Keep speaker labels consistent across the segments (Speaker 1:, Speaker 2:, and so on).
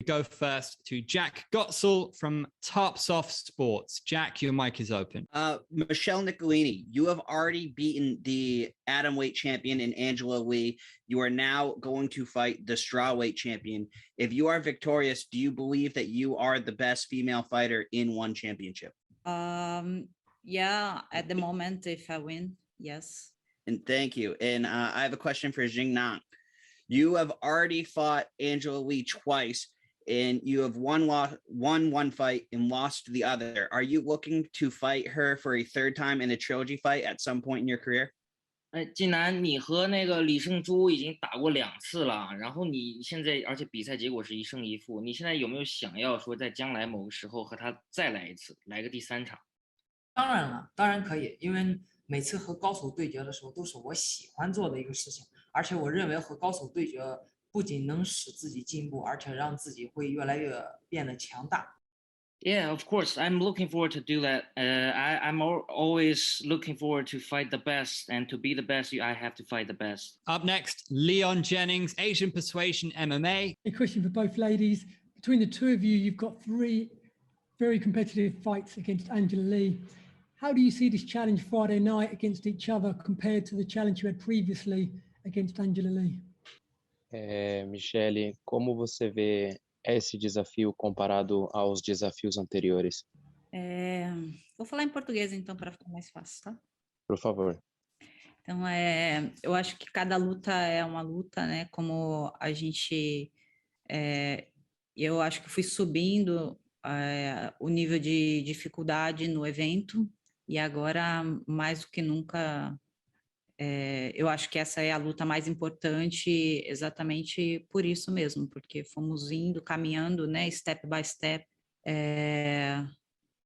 Speaker 1: We go first to Jack Gotzel from Tarps Off Sports. Jack, your mic is open.
Speaker 2: Michelle Nicolini, you have already beaten the atomweight champion in Angela Lee. You are now going to fight the strawweight champion. If you are victorious, do you believe that you are the best female fighter in one championship?
Speaker 3: Yeah, at the moment, if I win, yes.
Speaker 2: And thank you. And I have a question for Jing Nan. You have already fought Angela Lee twice, and you have won one fight and lost the other. Are you looking to fight her for a third time in a trilogy fight at some point in your career?
Speaker 4: 晋南，你和那个李胜洙已经打过2次了，然后你现在而且比赛结果是1胜1负，你现在有没有想要说在将来某个时候和他再来一次，来个第3场？
Speaker 5: 当然了，当然可以，因为每次和高手对决的时候都是我喜欢做的一个事情，而且我认为和高手对决不仅能使自己进步，而且让自己会越来越变得强大。
Speaker 4: Yeah, of course. I'm looking forward to do that. I'm always looking forward to fight the best, and to be the best, I have to fight the best.
Speaker 1: Up next, Leon Jennings, Asian Persuasion MMA.
Speaker 6: A question for both ladies. Between the two of you, you've got 3 very competitive fights against Angela Lee. How do you see this challenge Friday night against each other compared to the challenge you had previously against Angela Lee?
Speaker 7: Michele, como você vê esse desafio comparado aos desafios anteriores?
Speaker 3: Vou falar em português, então, para ficar mais fácil, tá?
Speaker 7: Por favor.
Speaker 3: Então, eu acho que cada luta é uma luta, né? Como a gente... eu acho que fui subindo o nível de dificuldade no evento, e agora, mais do que nunca... eu acho que essa é a luta mais importante exatamente por isso mesmo, porque fomos indo, caminhando, né, step by step.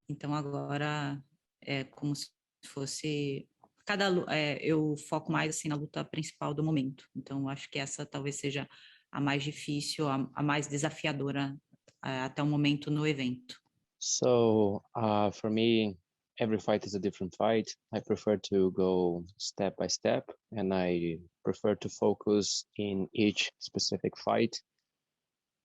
Speaker 3: Então agora é como se fosse eu foco mais assim na luta principal do momento. Então acho que essa talvez seja a mais difícil, a mais desafiadora até o momento no evento.
Speaker 7: So, for me, every fight is a different fight. I prefer to go step by step, and I prefer to focus in each specific fight.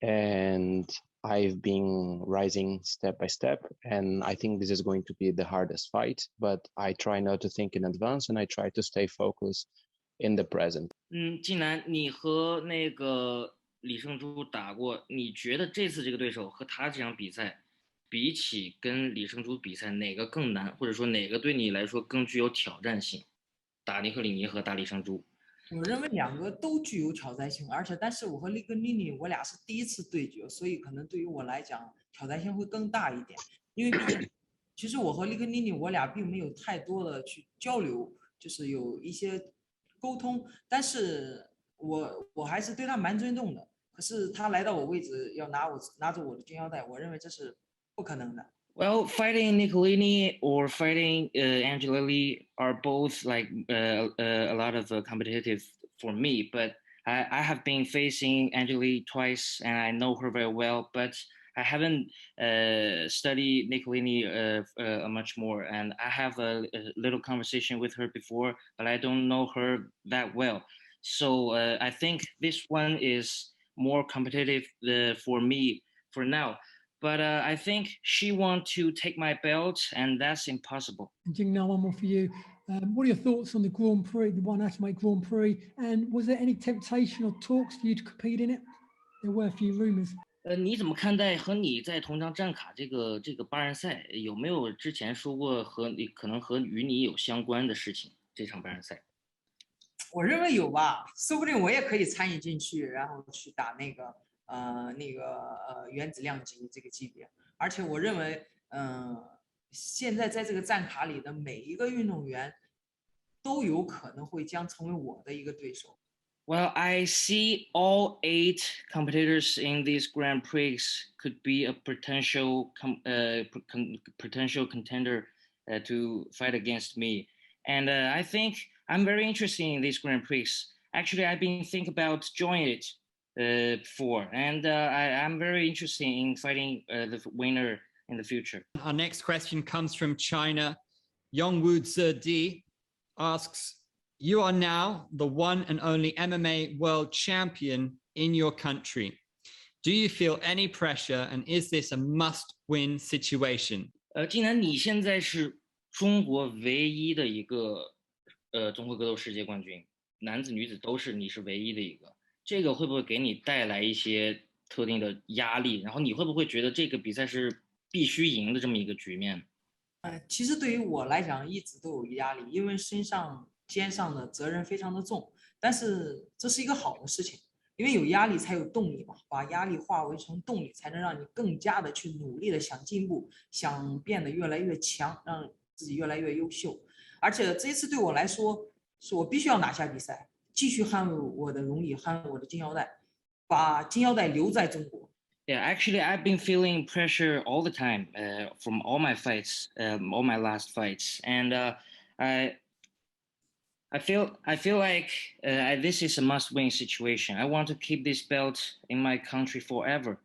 Speaker 7: And I've been rising step by step, and I think this is going to be the hardest fight, but I try not to think in advance, and I try to stay focused in the present.
Speaker 4: 晋南，你和那个李胜洙打过，你觉得这次这个对手和他这场比赛比起跟李胜洙比赛，哪个更难，或者说哪个对你来说更具有挑战性？打尼克里尼和打李胜洙。
Speaker 5: 我认为2个都具有挑战性，但是我和利格尼尼我俩是第一次对决，所以可能对于我来讲挑战性会更大一点。因为毕竟，其实我和利格尼尼我俩并没有太多的去交流，就是有一些沟通，但是我还是对他蛮尊重的。可是他来到我位置要拿着我的金腰带，我认为这是不可能的。
Speaker 4: Well, fighting Nicolini or fighting Angela Lee are both like a lot of competitive for me, but I have been facing Angela Lee twice, and I know her very well, but I haven't studied Nicolini much more, and I have a little conversation with her before, but I don't know her that well. So I think this one is more competitive for me for now. But I think she wants to take my belt, and that's impossible.
Speaker 6: Jing Nan, one more for you. What are your thoughts on the Grand Prix, the One Atomweight Grand Prix? And was there any temptation or talks for you to compete in it? There were a few rumors.
Speaker 4: 你怎么看待和你在同场战卡这个8人赛？有没有之前说过可能与你有相关的事情？这场8人赛？
Speaker 5: 我认为有吧，说不定我也可以参与进去，然后去打那个原子量级这个级别。而且我认为，现在在这个战卡里的每一个运动员都有可能会将成为我的一个对手。
Speaker 4: Well, I see all 8 competitors in this Grand Prix could be a potential contender to fight against me, and I think I'm very interested in this Grand Prix. Actually, I've been thinking about joining it before, and I'm very interested in fighting the winner in the future.
Speaker 1: Our next question comes from China. Yongwu Zedi asks, you are now the one and only MMA world champion in your country. Do you feel any pressure, and is this a must-win situation?
Speaker 4: 既然你现在是中国唯一的一个综合格斗世界冠军，男子女子都是，你是唯一的一个，这个会不会给你带来一些特定的压力？然后你会不会觉得这个比赛是必须赢的这么一个局面？
Speaker 5: 其实对于我来讲，一直都有压力，因为肩上的责任非常的重。但是这是一个好的事情，因为有压力才有动力嘛，把压力化为成动力，才能让你更加的去努力的想进步，想变得越来越强，让自己越来越优秀。而且这一次对我来说，是我必须要拿下比赛，继续捍卫我的荣誉，捍卫我的金腰带，把金腰带留在中国。
Speaker 4: Yeah, actually, I've been feeling pressure all the time from all my fights, all my last fights, and I feel like this is a must-win situation. I want to keep this belt in my country forever.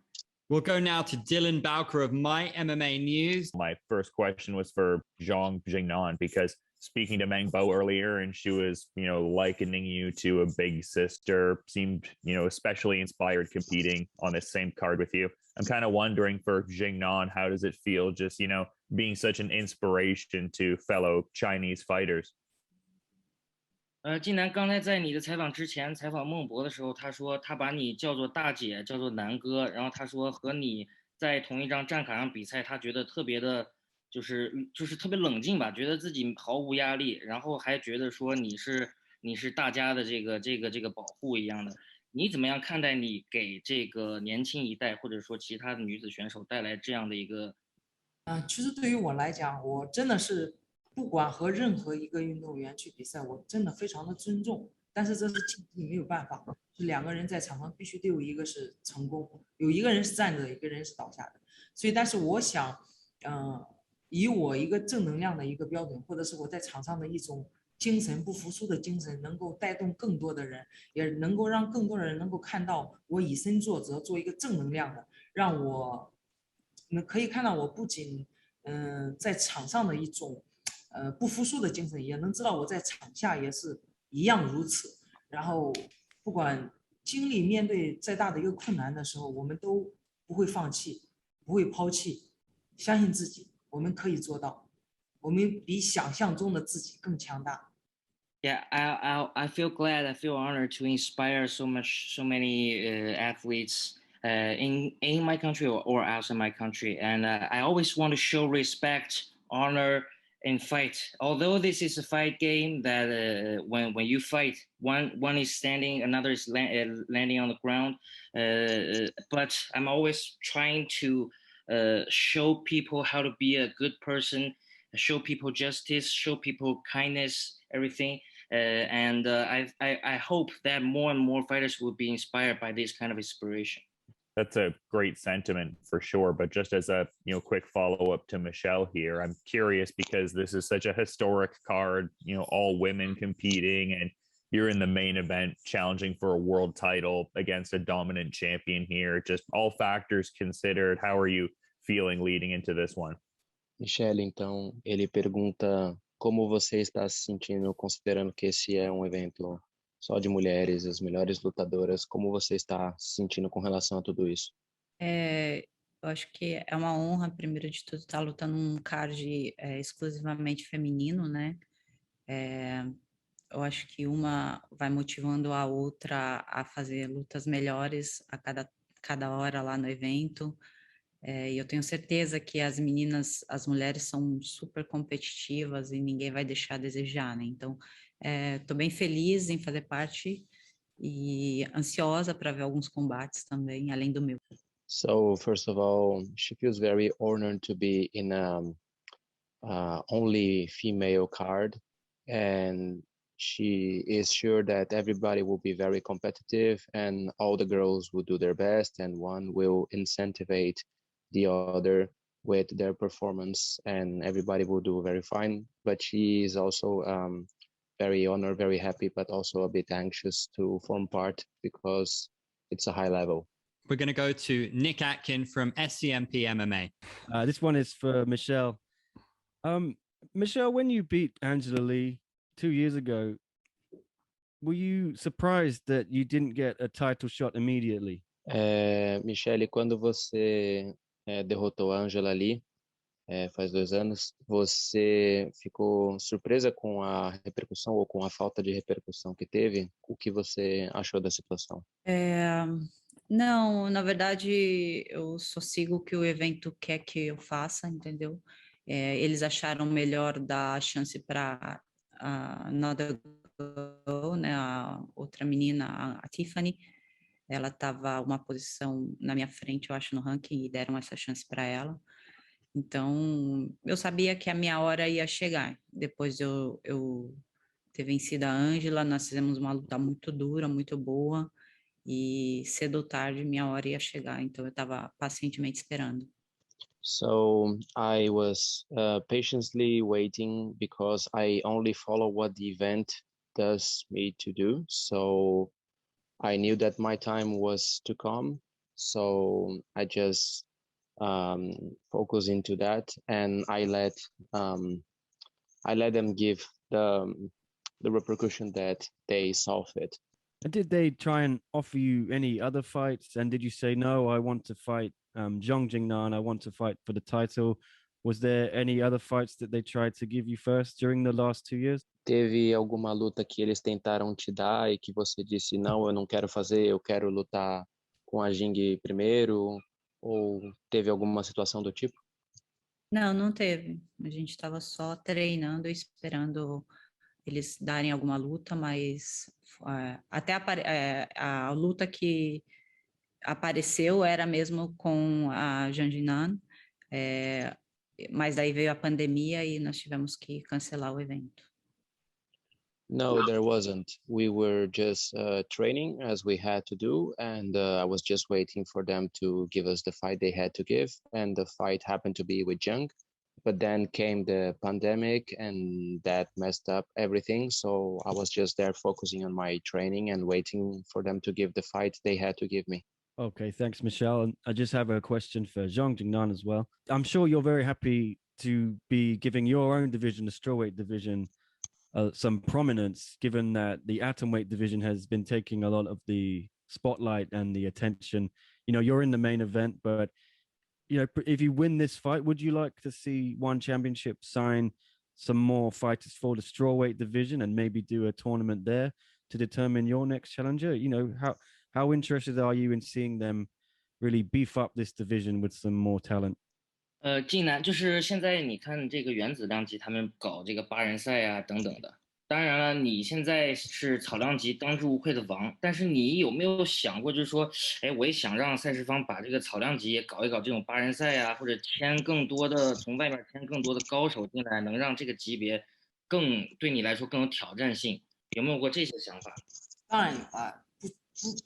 Speaker 1: We'll go now to Dylan Bowker of My MMA News.
Speaker 8: My first question was for Xiong Jing Nan, because speaking to Meng Bo earlier, and she was, likening you to a big sister, seemed, especially inspired competing on this same card with you. I'm kind of wondering for Jing Nan, how does it feel just, being such an inspiration to fellow Chinese fighters?
Speaker 4: 竟然刚才在你的采访之前，采访孟博的时候，他说他把你叫做大姐，叫做南哥，然后他说和你在同一张战卡上比赛，他觉得特别的，就是特别冷静吧，觉得自己毫无压力，然后还觉得说你是大家的这个保护一样的。你怎么样看待你给这个年轻一代或者说其他的女子选手带来这样的一个？
Speaker 5: 其实对于我来讲，我真的是。不管和任何一个运动员去比赛，我真的非常的尊重。但是这是竞技，没有办法，是两个人在场上必须得有一个是成功，有一个人是站着，一个人是倒下的。所以，但是我想，以我一个正能量的一个标准，或者是我在场上的一种精神，不服输的精神，能够带动更多的人，也能够让更多的人能够看到我以身作则，做一个正能量的，让我可以看到我不仅在场上的一种。不服输的精神，也能知道我在场下也是一样如此。然后，不管经历面对再大的一个困难的时候，我们都不会放弃，不会抛弃，相信自己，我们可以做到，我们比想象中的自己更强大。
Speaker 4: Yeah, I feel glad, I feel honored to inspire so many athletes in my country or outside my country, and I always want to show respect, honor. And fight. Although this is a fight game that when you fight, one is standing, another is landing on the ground. But I'm always trying to show people how to be a good person, show people justice, show people kindness, everything. And I hope that more and more fighters will be inspired by this kind of inspiration.
Speaker 8: That's a great sentiment for sure. But just as a quick follow-up to Michelle here, I'm curious because this is such a historic card, all women competing, and you're in the main event challenging for a world title against a dominant champion here. Just all factors considered, how are you feeling leading into this one?
Speaker 7: Michelle, então, ele pergunta como você está se sentindo considerando que esse é um evento só de mulheres, as melhores lutadoras. Como você está se sentindo com relação a tudo isso?
Speaker 3: Eu acho que é uma honra, primeiro de tudo, estar lutando num card exclusivamente feminino, né? Eu acho que uma vai motivando a outra a fazer lutas melhores a cada hora lá no evento. E eu tenho certeza que as meninas, as mulheres são super competitivas e ninguém vai deixar a desejar, né? Então, estou bem feliz em fazer parte e ansiosa para ver alguns combates também, além do meu.
Speaker 7: So, first of all, she feels very honored to be in a only female card, and she is sure that everybody will be very competitive and all the girls will do their best and one will incentivize the other with their performance and everybody will do very fine. But she is also very honored, very happy, but also a bit anxious to form part because it's a high level.
Speaker 1: We're going to go to Nick Atkin from SCMP MMA.
Speaker 9: This one is for Michelle. Michelle, when you beat Angela Lee 2 years ago, were you surprised that you didn't get a title shot immediately?
Speaker 7: Michele, quando você derrotou a Angela ali, faz 2 anos, você ficou surpresa com a repercussão ou com a falta de repercussão que teve? O que você achou da situação?
Speaker 3: Não, na verdade, eu só sigo o que o evento quer que eu faça, entendeu? Eles acharam melhor dar a chance para a Another Girl, né, a outra menina, a Tiffany. Ela estava uma posição na minha frente, eu acho, no ranking, e deram essa chance para ela. Então, eu sabia que a minha hora ia chegar. Depois eu ter vencido a Ângela, nós fizemos uma luta muito dura, muito boa, e cedo ou tarde minha hora ia chegar. Então, eu estava pacientemente esperando.
Speaker 7: So I was patiently waiting because I only follow what the event does me to do. So I knew that my time was to come. So I just focus into that, and I let them give the repercussion that they saw fit.
Speaker 9: And did they try and offer you any other fights? And did you say, no, I want to fight Xiong Jing Nan, I want to fight for the title? Was there any other fights that they tried to give you first during the last 2 years?
Speaker 7: Teve alguma luta que eles tentaram te dar e que você disse, não, eu não quero fazer, eu quero lutar com a Jing primeiro? Ou teve alguma situação do tipo?
Speaker 3: Não, não teve. A gente estava só treinando, esperando eles darem alguma luta, mas até a luta que apareceu era mesmo com a Xiong Jing Nan, mas daí veio a pandemia e nós tivemos que cancelar o evento.
Speaker 7: No, there wasn't. We were just training as we had to do, and I was just waiting for them to give us the fight they had to give, and the fight happened to be with Jung. But then came the pandemic, and that messed up everything. So I was just there focusing on my training and waiting for them to give the fight they had to give me.
Speaker 9: Okay, thanks, Michelle. And I just have a question for Xiong Jing Nan as well. I'm sure you're very happy to be giving your own division, the strawweight division, some prominence, given that the atomweight division has been taking a lot of the spotlight and the attention. You know, you're in the main event, but you know, if you win this fight, would you like to see One Championship sign some more fighters for the strawweight division and maybe do a tournament there to determine your next challenger? You know, how interested are you in seeing them really beef up this division with some more talent?
Speaker 4: 晋南就是现在你看这个原子量级他们搞这个8人赛啊等等的，当然了，你现在是草量级当之无愧的王，但是你有没有想过，就是说，哎，我也想让赛事方把这个草量级也搞一搞这种8人赛啊，或者签更多的从外面签更多的高手进来，能让这个级别更对你来说更有挑战性，有没有过这些想法？
Speaker 5: 当然有啊，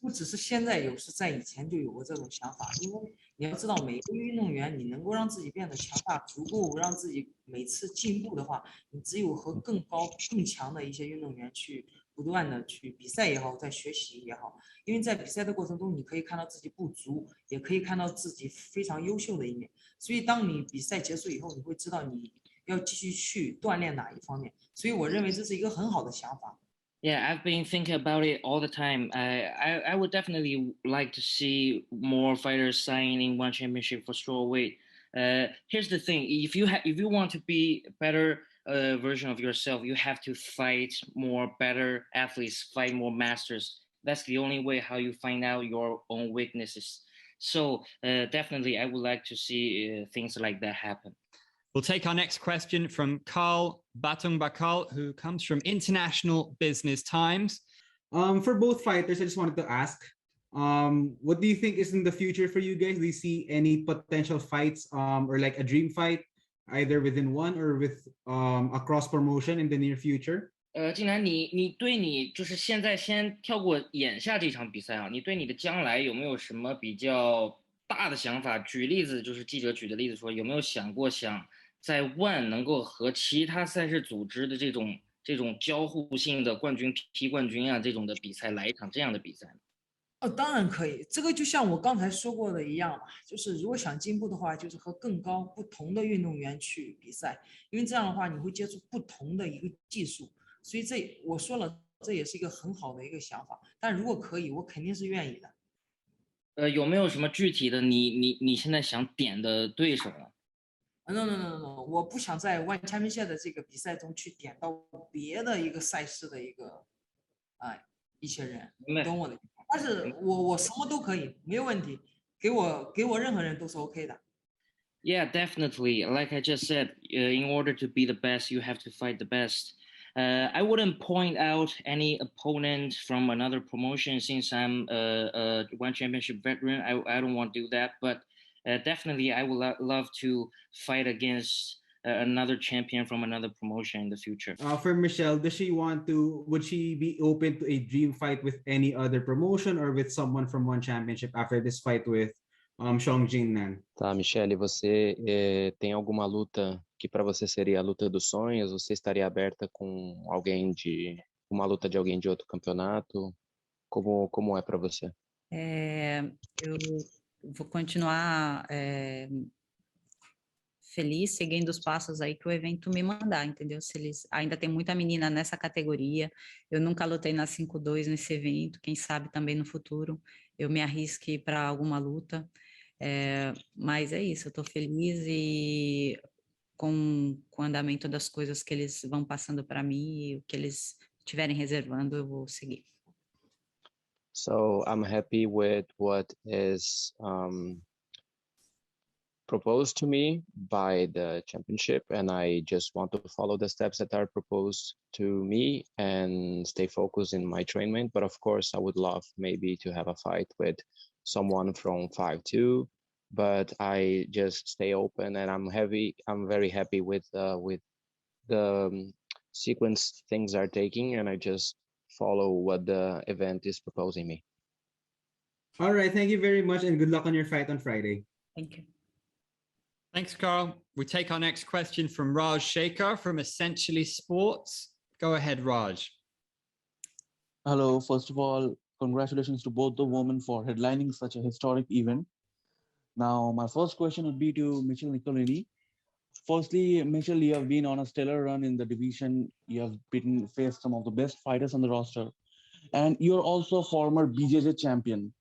Speaker 5: 不只是现在有，是在以前就有过这种想法。因为你要知道，每个运动员你能够让自己变得强大，足够让自己每次进步的话，你只有和更高、更强的一些运动员去不断的去比赛也好，在学习也好。因为在比赛的过程中，你可以看到自己不足，也可以看到自己非常优秀的一面。所以当你比赛结束以后，你会知道你要继续去锻炼哪一方面。所以我认为这是一个很好的想法。
Speaker 4: Yeah, I've been thinking about it all the time. I would definitely like to see more fighters signing One Championship for strawweight. Here's the thing: if you want to be a better version of yourself, you have to fight more better athletes, fight more masters. That's the only way how you find out your own weaknesses. So definitely, I would like to see things like that happen.
Speaker 1: We'll take our next question from Carl Batong Bakal, who comes from International Business Times.
Speaker 10: For both fighters, I just wanted to ask, what do you think is in the future for you guys? Do you see any potential fights, or like a dream fight, either within one or with a cross promotion in the near future?
Speaker 4: 晋南，你对你就是现在先跳过眼下这场比赛啊，你对你的将来有没有什么比较大的想法？举例子，就是记者举的例子说，有没有想过在ONE能够和其他赛事组织的这种交互性的冠军踢冠军啊这种的比赛来一场这样的比赛呢？
Speaker 5: 当然可以，这个就像我刚才说过的一样嘛，就是如果想进步的话，就是和更高不同的运动员去比赛，因为这样的话你会接触不同的一个技术，所以我说了，这也是一个很好的一个想法。但如果可以，我肯定是愿意的。
Speaker 4: 有没有什么具体的你现在想点的对手呢？
Speaker 5: No，我不想在One Championship 的这个比赛中去点到别的一个赛事的一些人，你懂我的意思。但是我什么都可以，没有问题，给我任何人都是 OK 的。
Speaker 4: Yeah, definitely. Like I just said, in order to be the best, you have to fight the best. I wouldn't point out any opponent from another promotion since I'm a one championship veteran. I don't want to do that, but definitely I would love to fight against another champion from another promotion in the future.
Speaker 10: For Michelle, would she be open to a dream fight with any other promotion or with someone from one championship after this fight with Xiong Jing Nan?
Speaker 7: Tá, Michele, você tem alguma luta que para você seria a luta dos sonhos? Você estaria aberta com alguém de uma luta de alguém de outro campeonato? Como é para você?
Speaker 3: Eu vou continuar feliz, seguindo os passos aí que o evento me mandar, entendeu? Se eles ainda tem muita menina nessa categoria, eu nunca lutei na 5-2 nesse evento, quem sabe também no futuro eu me arrisque para alguma luta, mas é isso, eu estou feliz e com o andamento das coisas que eles vão passando para mim e o que eles estiverem reservando, eu vou seguir.
Speaker 7: So I'm happy with what is proposed to me by the championship, and I just want to follow the steps that are proposed to me and stay focused in my training. But of course, I would love maybe to have a fight with someone from 5'2", but I just stay open, and I'm very happy with the sequence things are taking, and I just follow what the event is proposing me.
Speaker 10: All right, thank you very much, and good luck on your fight on Friday.
Speaker 3: Thank you.
Speaker 1: Thanks, Carl. We take our next question from Raj Shekhar from Essentially Sports. Go ahead, Raj.
Speaker 11: Hello. First of all, congratulations to both the women for headlining such a historic event. Now, my first question would be to Mitchell Nicolini. Firstly, Mitchell, you have been on a stellar run in the division. You have faced some of the best fighters on the roster. And you're also a former BJJ champion.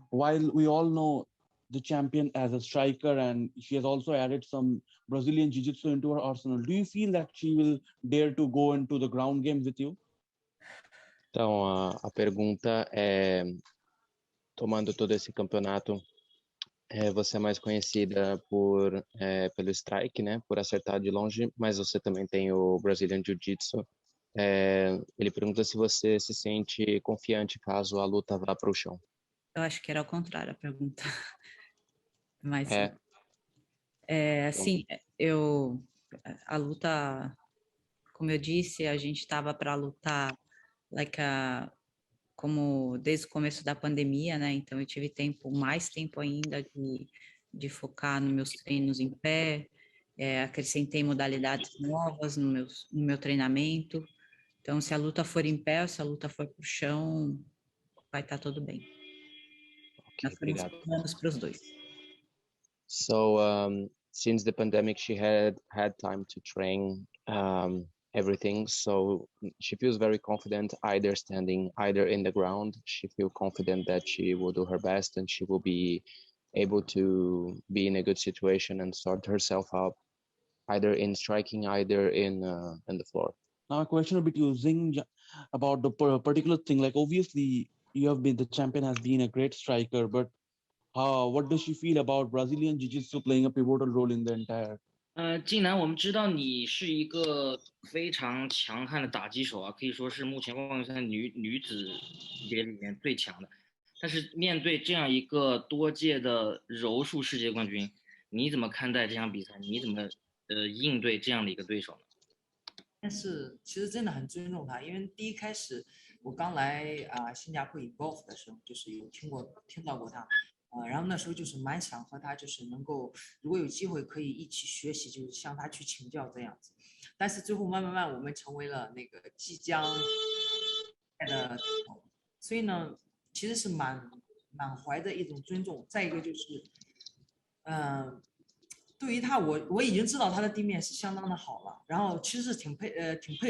Speaker 11: While we all know the champion as a striker, and she has also added some Brazilian Jiu-Jitsu into her arsenal, do you feel that she will dare to go into the ground game with you?
Speaker 7: Então, a pergunta é, tomando todo esse campeonato, você é mais conhecida pelo strike, né? Por acertar de longe, mas você também tem o Brazilian Jiu-Jitsu. Ele pergunta se você se sente confiante caso a luta vá para o chão.
Speaker 3: Eu acho que era ao contrário a pergunta. Mas, assim, a luta, como eu disse, a gente estava para lutar como desde o começo da pandemia, né? Então eu tive mais tempo ainda de focar nos meus treinos em pé, acrescentei modalidades novas no meu treinamento. Então, se a luta for em pé ou se a luta for para o chão, vai estar tudo bem. Nós temos planos para os dois.
Speaker 7: So since the pandemic, she had time to train everything. So she feels very confident either standing, either in the ground. She feels confident that she will do her best and she will be able to be in a good situation and sort herself out, either in striking, either in the floor.
Speaker 11: Now, a question would be to Xing about the particular thing. Like, obviously, the champion has been a great striker, but what does she feel about Brazilian Jiu-Jitsu playing a pivotal role in the entire?
Speaker 4: 晋南，我们知道你是一个非常强悍的打击手啊，可以说是目前冠军赛女子级别里面最强的。但是面对这样一个多届的柔术世界冠军，你怎么看待这场比赛？你怎么应对这样的一个对手呢？
Speaker 5: 但是其实真的很尊重他，因为第一开始我刚来新加坡 evolve 的时候，就是有听到过他。然后那时候就是蛮想和他，就是能够如果有机会可以一起学习，就是向他去请教这样子。但是最后慢慢我们成为了那个即将的，所以呢，其实是满怀着一种尊重。再一个就是，对于他，我已经知道他的地面是相当的好了，然后其实是挺佩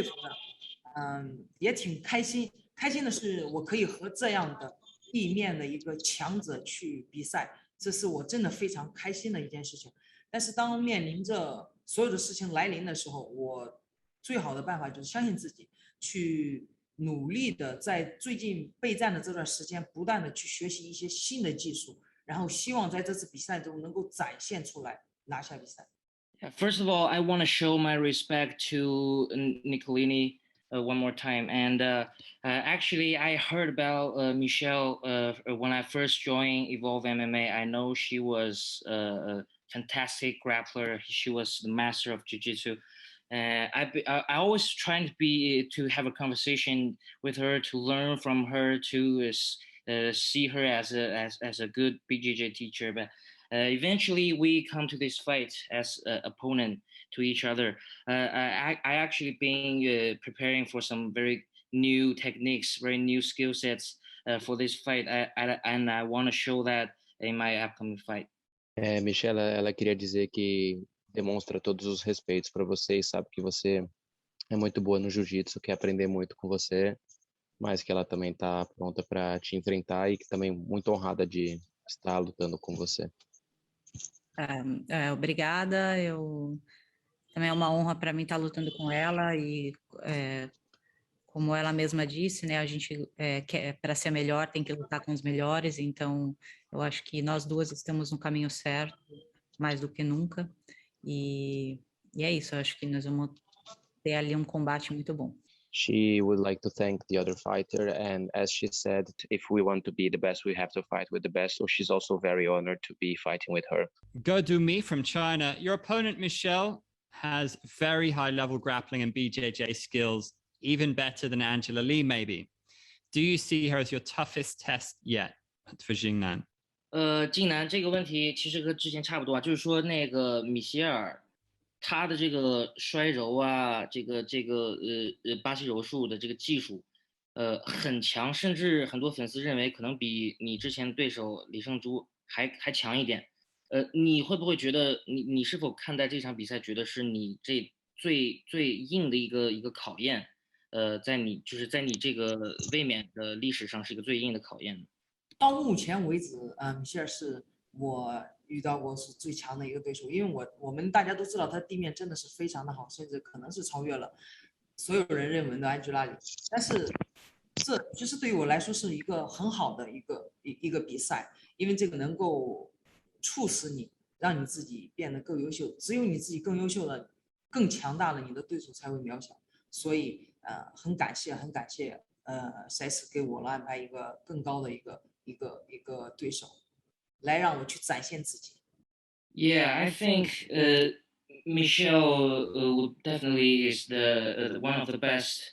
Speaker 5: 服的，也挺开心。开心的是我可以和这样的地面的一个强者去比赛，这是我真的非常开心的一件事情。但是当面临着所有的事情来临的时候，我最好的办法就是相信自己，去努力的在最近备战的这段时间，不断的去学习一些新的技术，然后希望在这次比赛中能够展现出来，拿下比赛。
Speaker 4: First of all, I want to show my respect to Nicolini one more time. And actually, I heard about Michelle when I first joined Evolve MMA. I know she was a fantastic grappler. She was the master of jiu-jitsu. I always trying to have a conversation with her, to learn from her, to see her as a good BJJ teacher. But eventually, we come to this fight as an opponent to each other. I actually been preparing for some very new techniques, very new skill sets for this fight, and I want to show that in my upcoming fight.
Speaker 7: Michelle, ela queria dizer que demonstra todos os respeitos para você e sabe que você é muito boa no jiu-jitsu, quer aprender muito com você, mas que ela também está pronta para te enfrentar e que também muito honrada de estar lutando com você.
Speaker 3: Obrigada. Também é uma honra para mim estar lutando com ela e como ela mesma disse, né, a gente para ser melhor tem que lutar com os melhores. Então, eu acho que nós duas estamos no caminho certo, mais do que nunca. E é isso. Eu acho que nós vamos ter ali combate muito bom.
Speaker 7: She would like to thank the other fighter, and as she said, if we want to be the best, we have to fight with the best. So she's also very honored to be fighting with her.
Speaker 1: Go Do Me from China. Your opponent, Michelle, has very high-level grappling and BJJ skills, even better than Angela Lee, maybe. Do you see her as your toughest test yet for Jing Nan?
Speaker 4: 静南这个问题其实和之前差不多啊，就是说那个米歇尔，他的这个摔柔啊，巴西柔术的这个技术，很强，甚至很多粉丝认为可能比你之前对手李胜洙还强一点。你会不会觉得你是否看待这场比赛，觉得是你这最硬的一个考验？在你这个卫冕的历史上是一个最硬的考验。
Speaker 5: 到目前为止，米歇尔是我遇到过是最强的一个对手，因为我们大家都知道他地面真的是非常的好，甚至可能是超越了所有人认为的安吉拉里。但是这其实对于我来说是一个很好的一个比赛，因为这个能够促使你让你自己变得更优秀，只有你自己更优秀了、更强大了，你的对手才会渺小。所以很感谢赛斯给我了安排一个更高的一个对手，来让我去展现自己。
Speaker 4: Yeah, I think Michelle definitely is the one of the best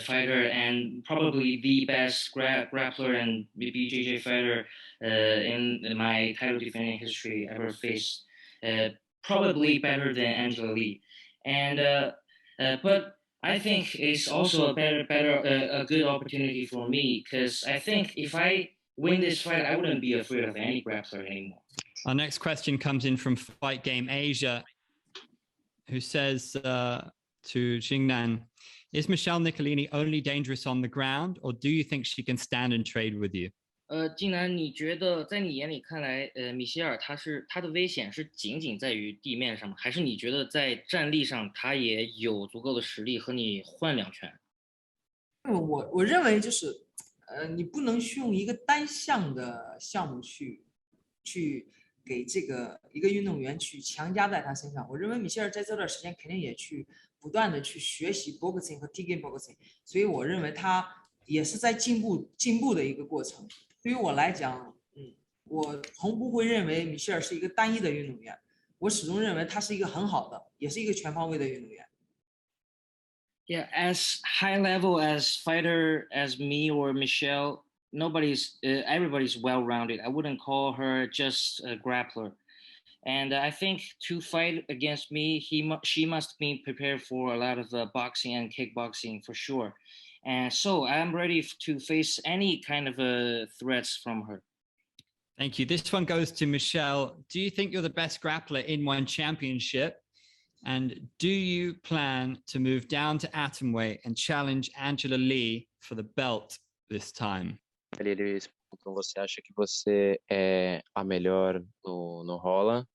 Speaker 4: fighter and probably the best grappler and BJJ fighter in my title defending history ever faced. Probably better than Angela Lee, and but I think it's also a good opportunity for me, because I think if I win this fight, I wouldn't be afraid of any grappler anymore.
Speaker 1: Our next question comes in from Fight Game Asia, who says to Jing Nan, is Michelle Nicolini only dangerous on the ground, or do you think she can stand and trade with you?
Speaker 4: 静南，你觉得在你眼里看来，米歇尔他的危险是仅仅在于地面上吗？还是你觉得在站立上他也有足够的实力和你换两拳？
Speaker 5: 我认为就是你不能去用一个单项的项目去给这个一个运动员去强加在他身上。我认为米歇尔在这段时间肯定也去不断的去学习 boxing 和 T-game boxing， 所以我认为他也是在进步的一个过程。对于我来讲，我从不会认为米歇尔是一个单一的运动员，我始终认为他是一个很好的，也是一个全方位的运动员。
Speaker 4: Yeah, as high level as fighter as me or Michelle, everybody's well-rounded. I wouldn't call her just a grappler. And I think to fight against me, she must be prepared for a lot of boxing and kickboxing for sure. And so I'm ready to face any kind of threats from her.
Speaker 1: Thank you. This one goes to Michelle. Do you think you're the best grappler in one championship? And do you plan to move down to atomweight and challenge Angela Lee for the belt this time?
Speaker 7: Ele Então você acha que você é a melhor no rola,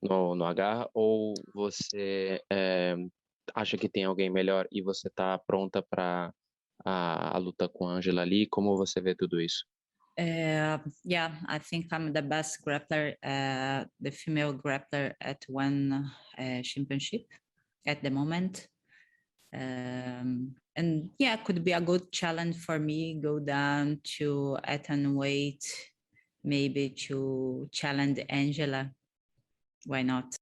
Speaker 7: no agarra, ou você acha que tem alguém melhor e você está pronta para a luta com a Angela Lee? Como você vê tudo isso?
Speaker 3: Yeah, I think I'm the best grappler, the female grappler at one championship at the moment. And yeah, could be a good challenge for me, go down to weight, maybe to challenge Angela. Why not?